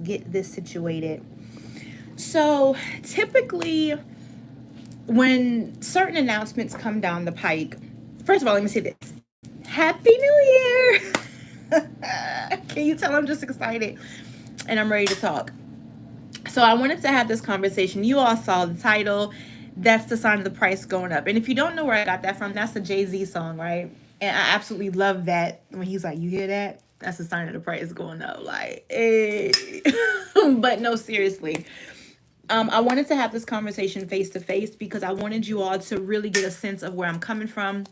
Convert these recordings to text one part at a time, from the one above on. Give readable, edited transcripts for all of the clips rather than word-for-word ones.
get this situated. So typically, when certain announcements come down the pike, first of all, let me say this: Happy New Year! Can you tell I'm just excited and I'm ready to talk? So I wanted to have this conversation. You all saw the title. That's the sign of the price going up. And if you don't know where I got that from, that's a Jay-Z song, right? And I absolutely love that when he's like, "You hear that? That's the sign of the price going up." Like, hey. But no, seriously. I wanted to have this conversation face to face because I wanted you all to really get a sense of where I'm coming from,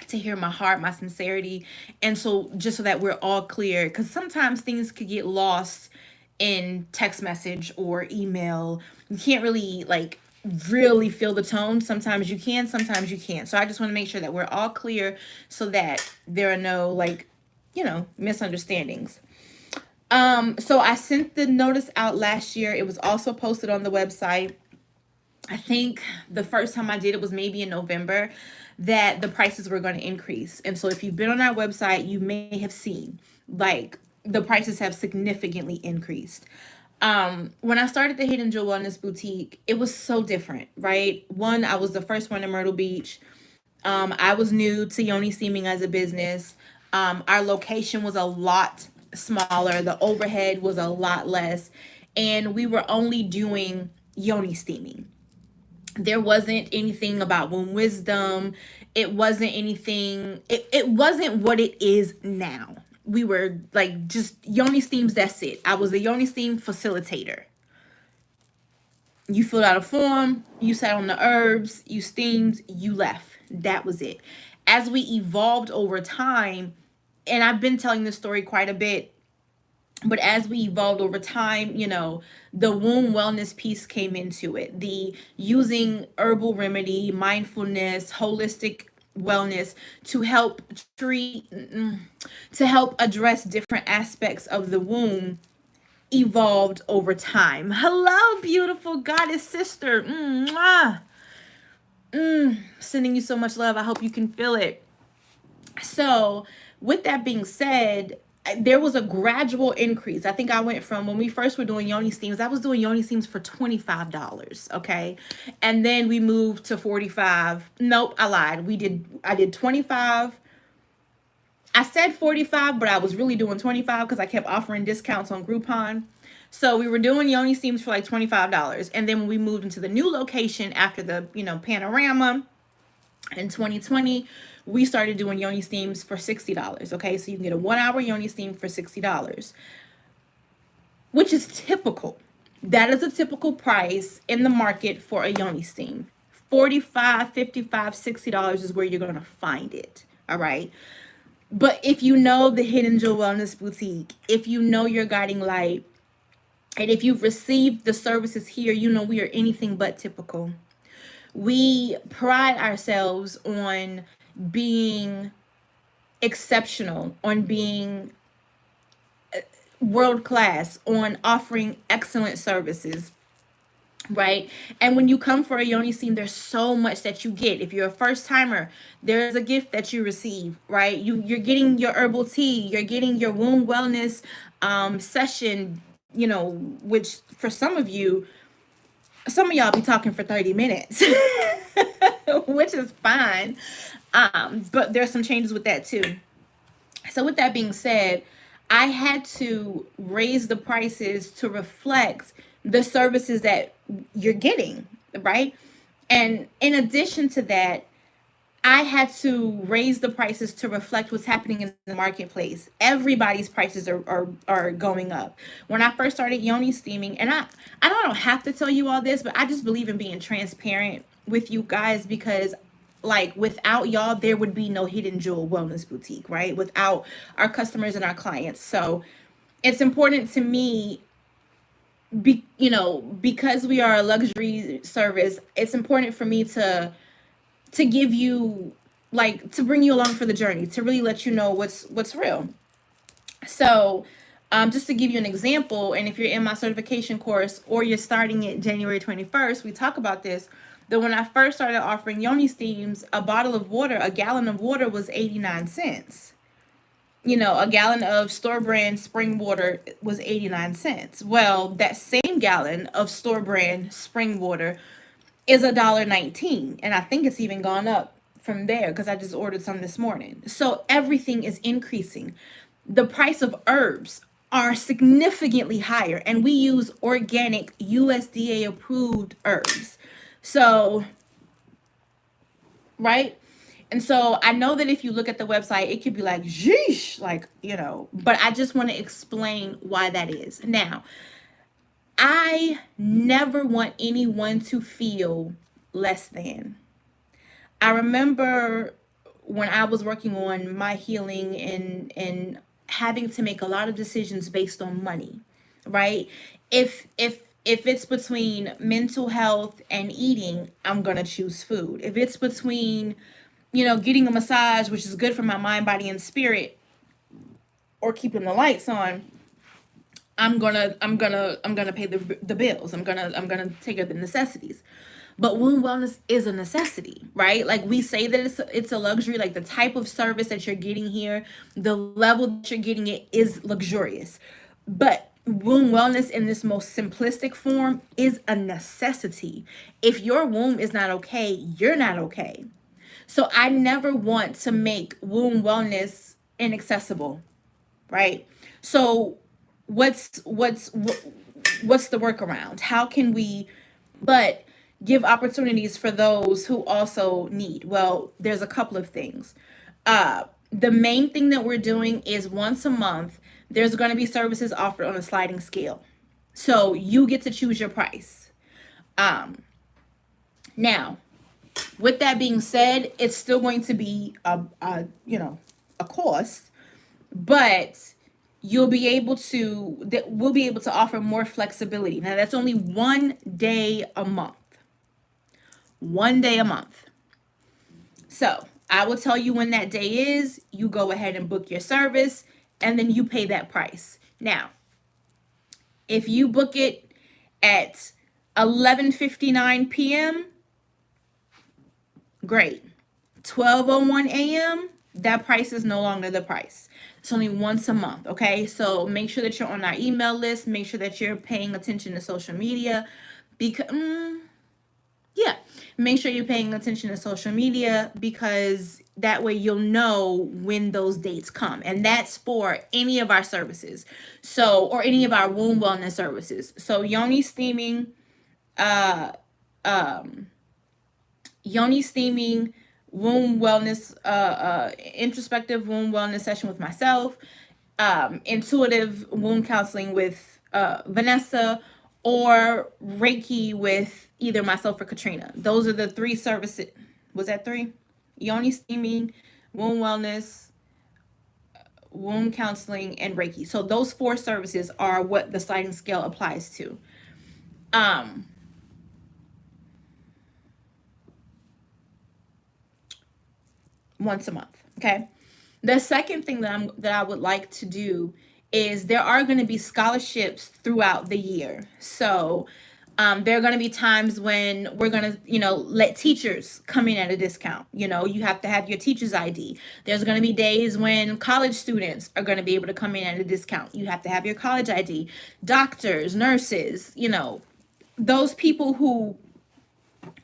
to hear my heart, my sincerity, and so just so that we're all clear, because sometimes things could get lost in text message or email. You can't really like really feel the tone. Sometimes you can, sometimes you can't. So I just want to make sure that we're all clear so that there are no like, misunderstandings. So I sent the notice out last year. It was also posted on the website. I think the first time I did it was maybe in November, that the prices were going to increase. And so if you've been on our website, you may have seen like the prices have significantly increased. When I started the Hidden Jewel Wellness Boutique, it was so different, right? One, I was the first one in Myrtle Beach. I was new to Yoni Steaming as a business. Our location was a lot smaller. The overhead was a lot less. And we were only doing Yoni Steaming. There wasn't anything about womb wisdom. It wasn't anything, it wasn't what it is now. We were like just Yoni Steams, that's it. I was a Yoni Steam facilitator. You filled out a form, you sat on the herbs, you steamed, you left. That was it. As we evolved over time, and I've been telling this story quite a bit, but as we evolved over time, the womb wellness piece came into it. The using herbal remedy, mindfulness, holistic wellness to help treat, to help address different aspects of the womb evolved over time. Hello, beautiful goddess sister. Mwah. Sending you so much love. I hope you can feel it. So, with that being said, there was a gradual increase. I think I went from when we first were doing Yoni Steams, I was doing Yoni Steams for $25, okay? And then we moved to 45. Nope, I lied. I did 25. I said 45, but I was really doing 25 because I kept offering discounts on Groupon. So we were doing Yoni Steams for like $25. And then when we moved into the new location after the, panorama in 2020, we started doing Yoni Steams for $60. Okay, so you can get a 1 hour Yoni Steam for $60, which is typical. That is a typical price in the market for a Yoni Steam. $45, $55, $60 is where you're going to find it. All right. But if you know the Hidden Jewel Wellness Boutique, if you know your guiding light, and if you've received the services here, we are anything but typical. We pride ourselves on being exceptional, on being world class, on offering excellent services, right? And when you come for a Yoni Steam, there's so much that you get. If you're a first timer, there's a gift that you receive, right? You're getting your herbal tea, you're getting your womb wellness session, which for some of y'all be talking for 30 minutes, which is fine. But there's some changes with that too. So with that being said, I had to raise the prices to reflect the services that you're getting, right? And in addition to that, I had to raise the prices to reflect what's happening in the marketplace. Everybody's prices are going up. When I first started Yoni Steaming, and I don't have to tell you all this, but I just believe in being transparent with you guys, because like without y'all, there would be no Hidden Jewel Wellness Boutique, right? Without our customers and our clients. So it's important to me, because we are a luxury service, it's important for me to give you, like, to bring you along for the journey, to really let you know what's real. So just to give you an example, and if you're in my certification course or you're starting it January 21st, we talk about this. That when I first started offering Yoni Steams, a gallon of water was 89 cents. a gallon of store brand spring water was 89 cents. Well, that same gallon of store brand spring water is $1.19. And I think it's even gone up from there because I just ordered some this morning. So everything is increasing. The price of herbs are significantly higher, and we use organic USDA approved herbs. So, right? And so I know that if you look at the website, it could be like, sheesh, like, but I just want to explain why that is. Now, I never want anyone to feel less than. I remember when I was working on my healing and having to make a lot of decisions based on money, right? If it's between mental health and eating, I'm going to choose food. If it's between, getting a massage, which is good for my mind, body and spirit, or keeping the lights on, I'm gonna pay the bills. I'm gonna take care of the necessities. But wound wellness is a necessity, right? Like we say that it's a luxury. Like the type of service that you're getting here, the level that you're getting it is luxurious. But wound wellness in this most simplistic form is a necessity. If your womb is not okay, you're not okay. So I never want to make wound wellness inaccessible, right? So what's the workaround? How can we but give opportunities for those who also need? Well, there's a couple of things. The main thing that we're doing is once a month there's going to be services offered on a sliding scale. So you get to choose your price. Now, with that being said, it's still going to be a cost, but we'll be able to offer more flexibility. Now that's only 1 day a month. 1 day a month. So I will tell you when that day is. You go ahead and book your service, and then you pay that price. Now, if you book it at 11:59 p.m., great. 12:01 a.m., that price is no longer the price. It's only once a month, okay? So make sure that you're on our email list. Make sure that you're paying attention to social media. Make sure you're paying attention to social media, because that way you'll know when those dates come. And that's for any of our services. So, or any of our womb wellness services. So yoni steaming, womb wellness, introspective womb wellness session with myself, intuitive womb counseling with Vanessa, or Reiki with either myself or Katrina. Those are the 3 services. Was that 3? Yoni steaming, womb wellness, womb counseling, and Reiki. So those 4 services are what the sliding scale applies to. Once a month. Okay. The second thing that I would like to do is there are going to be scholarships throughout the year. So there are going to be times when we're going to, let teachers come in at a discount. You have to have your teacher's ID. There's going to be days when college students are going to be able to come in at a discount. You have to have your college ID. Doctors, nurses, those people who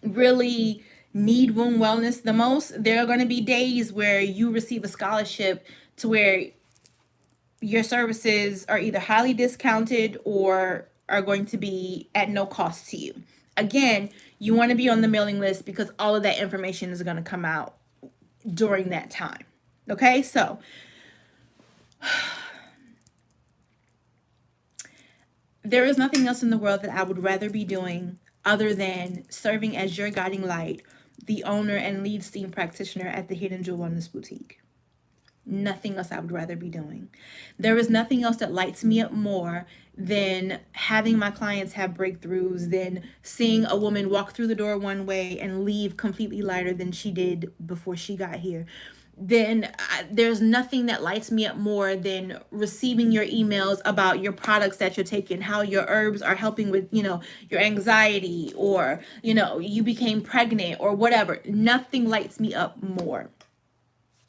really need womb wellness the most, there are going to be days where you receive a scholarship to where your services are either highly discounted or are going to be at no cost to you. Again, you want to be on the mailing list because all of that information is going to come out during that time. Okay, so there is nothing else in the world that I would rather be doing other than serving as your guiding light, the owner and lead steam practitioner at the Hidden Jewel Wellness Boutique. Nothing else I would rather be doing. There is nothing else that lights me up more than having my clients have breakthroughs, than seeing a woman walk through the door one way and leave completely lighter than she did before she got here. Then there's nothing that lights me up more than receiving your emails about your products that you're taking, how your herbs are helping with, your anxiety, or, you became pregnant or whatever. Nothing lights me up more.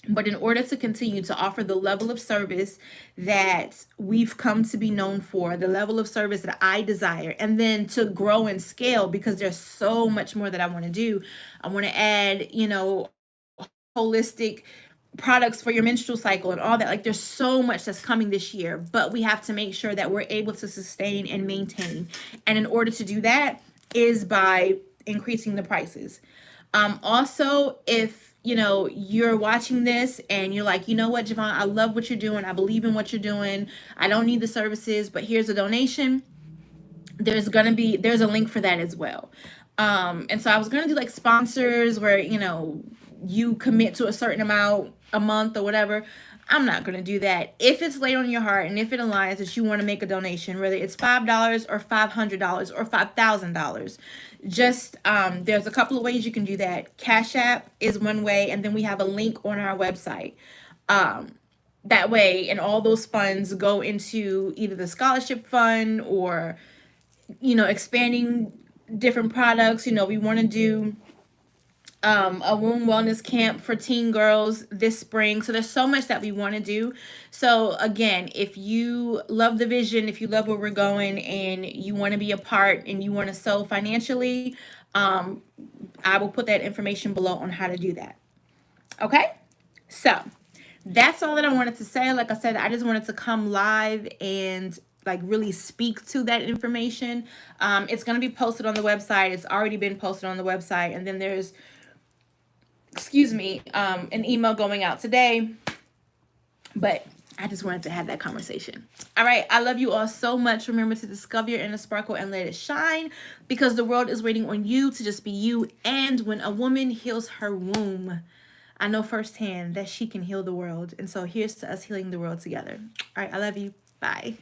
But in order to continue to offer the level of service that we've come to be known for, the level of service that I desire, and then to grow and scale, because there's so much more that I want to do. I want to add, holistic products for your menstrual cycle and all that. Like, there's so much that's coming this year, but we have to make sure that we're able to sustain and maintain. And in order to do that is by increasing the prices. Also, if you're watching this and you're like, you know what, Javon, I love what you're doing. I believe in what you're doing. I don't need the services, but here's a donation. There's a link for that as well. And so I was gonna do like sponsors where, you commit to a certain amount a month or whatever. I'm not going to do that. If it's laid on your heart and if it aligns that you want to make a donation, whether it's $5 or $500 or $5,000, just there's a couple of ways you can do that. Cash App is one way, and then we have a link on our website. That way, and all those funds go into either the scholarship fund or, expanding different products. We want to do a womb wellness camp for teen girls this spring. So there's so much that we want to do. So again, if you love the vision, if you love where we're going and you want to be a part and you want to sow financially, I will put that information below on how to do that. Okay, so that's all that I wanted to say. Like I said, I just wanted to come live and like really speak to that information. It's going to be posted on the website. It's already been posted on the website. And then there's an email going out today, but I just wanted to have that conversation. All right. I love you all so much. Remember to discover your inner sparkle and let it shine, because the world is waiting on you to just be you. And when a woman heals her womb, I know firsthand that she can heal the world. And so here's to us healing the world together. All right. I love you. Bye.